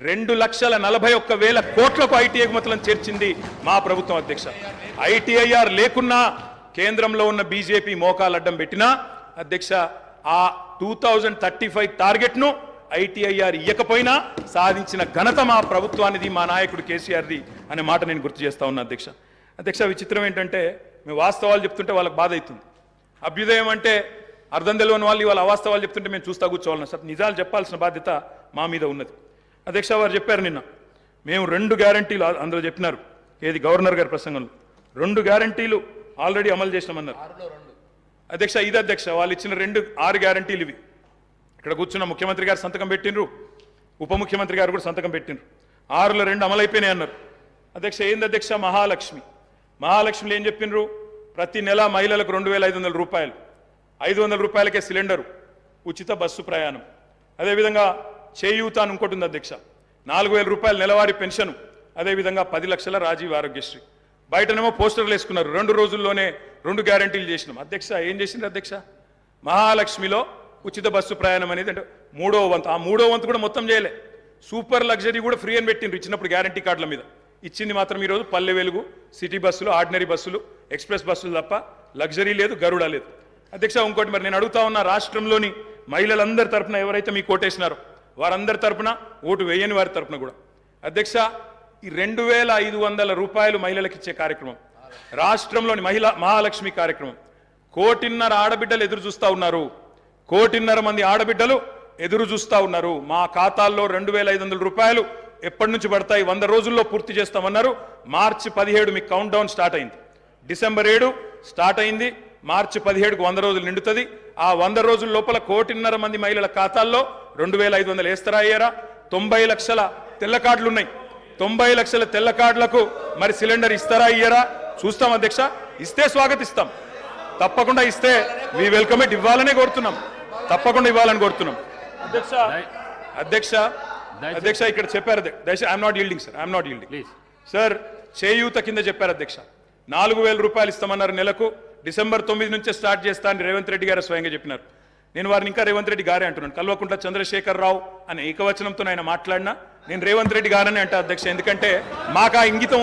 2,41,000 కోట్లకు ఐటీ ఎగుమతులను చేర్చింది మా ప్రభుత్వం అధ్యక్ష. ఐటీఐఆర్ లేకున్నా కేంద్రంలో ఉన్న బీజేపీ మోకాలు అడ్డం పెట్టినా అధ్యక్ష ఆ 2035 టార్గెట్ను ఐటీఐఆర్ ఇయ్యకపోయినా సాధించిన ఘనత మా ప్రభుత్వానిది, మా నాయకుడు కేసీఆర్ది అనే మాట నేను గుర్తు చేస్తా ఉన్నా అధ్యక్ష. అధ్యక్ష విచిత్రం ఏంటంటే మేము వాస్తవాలు చెప్తుంటే వాళ్ళకి బాధ అవుతుంది. అభ్యుదయం అంటే అర్థం తెలియని వాళ్ళు ఇవాళ అవాస్తవాలు చెప్తుంటే మేము చూస్తా కూర్చోవాలన్నా సార్, నిజాలు చెప్పాల్సిన బాధ్యత మా మీద ఉన్నది. అధ్యక్ష వారు చెప్పారు నిన్న మేము 2 గ్యారంటీలు అందులో చెప్పినారు, ఏది గవర్నర్ గారి ప్రసంగంలో 2 గ్యారంటీలు ఆల్రెడీ అమలు చేసినామన్నారు అధ్యక్ష. ఇది అధ్యక్ష వాళ్ళు ఇచ్చిన 6 గ్యారంటీలు ఇవి. ఇక్కడ కూర్చున్న ముఖ్యమంత్రి గారు సంతకం పెట్టినరు, ఉప ముఖ్యమంత్రి గారు కూడా సంతకం పెట్టినరు. 6లో 2 అమలైపోయినాయి అన్నారు అధ్యక్ష. ఏంది అధ్యక్ష మహాలక్ష్మిలో ఏం చెప్పినరు? ప్రతి నెల మహిళలకు 2,500 రూపాయలు, 500 రూపాయలకే సిలిండరు, ఉచిత బస్సు ప్రయాణం. అదేవిధంగా చేయూత అని ఇంకోటి ఉంది అధ్యక్ష, 4,000 రూపాయలు నెలవారీ పెన్షన్, అదేవిధంగా 10 లక్షల రాజీవ్ ఆరోగ్యశ్రీ. బయటనేమో పోస్టర్లు వేసుకున్నారు, 2 రోజుల్లోనే 2 గ్యారంటీలు చేసినాం అధ్యక్ష. ఏం చేసింది అధ్యక్ష? మహాలక్ష్మిలో ఉచిత బస్సు ప్రయాణం అనేది అంటే 3వ వంతు, ఆ 3వ వంతు కూడా మొత్తం చేయలే. సూపర్ లగ్జరీ కూడా ఫ్రీ అని పెట్టిండ్రు ఇచ్చినప్పుడు గ్యారంటీ కార్డుల మీద. ఇచ్చింది మాత్రం ఈరోజు పల్లె వెలుగు, సిటీ బస్సులు, ఆర్డినరీ బస్సులు, ఎక్స్ప్రెస్ బస్సులు తప్ప లగ్జరీ లేదు, గరుడ లేదు అధ్యక్ష. ఇంకోటి మరి నేను అడుగుతా ఉన్నా, రాష్ట్రంలోని మహిళలందరి తరఫున ఎవరైతే మీకు ఓటేసినారో వారందరి తరఫున, ఓటు వేయని వారి తరఫున కూడా అధ్యక్ష ఈ 2,500 రూపాయలు మహిళలకు ఇచ్చే కార్యక్రమం, రాష్ట్రంలోని మహాలక్ష్మి కార్యక్రమం 1,500,000 ఆడబిడ్డలు ఎదురు చూస్తా ఉన్నారు. 1,500,000 మంది ఆడబిడ్డలు ఎదురు చూస్తా ఉన్నారు. మా ఖాతాల్లో 2,500 రూపాయలు ఎప్పటి నుంచి పడతాయి? 100 రోజుల్లో పూర్తి చేస్తామన్నారు. మార్చి 17 మీకు కౌంట్ డౌన్ స్టార్ట్ అయింది. డిసెంబర్ 7 స్టార్ట్ అయింది. మార్చి 17కు 100 రోజులు నిండుతుంది. ఆ 100 రోజుల లోపల 1,500,000 మంది మహిళల ఖాతాల్లో 2,500 వేస్తారా అయ్యారా? 90 లక్షల తెల్ల కార్డులు ఉన్నాయి. 90 లక్షల తెల్ల కార్డులకు మరి సిలిండర్ ఇస్తారా అయ్యారా? చూస్తాం అధ్యక్ష. ఇస్తే స్వాగతిస్తాం, తప్పకుండా ఇస్తే మీ వెల్కమ్ ఇట్ ఇవ్వాలనే కోరుతున్నాం, తప్పకుండా ఇవ్వాలని కోరుతున్నాం అధ్యక్ష. ఇక్కడ చెప్పారు I'm not yielding sir, I'm not yielding sir. చేయూత కింద చెప్పారు అధ్యక్ష, 4,000 రూపాయలు ఇస్తామన్నారు నెలకు. డిసెంబర్ 9 నుంచే స్టార్ట్ చేస్తా అని రేవంత్ రెడ్డి గారు స్వయంగా చెప్పినారు. నేను వారిని ఇంకా రేవంత్ రెడ్డి గారే అంటున్నాను. కల్వకుంట్ల చంద్రశేఖర్ రావు అనే ఏకవచనంతో ఆయన మాట్లాడినా నేను రేవంత్ రెడ్డి గారని అంటా అధ్యక్ష. ఎందుకంటే మాకు ఆ ఇంగితం ఉంది.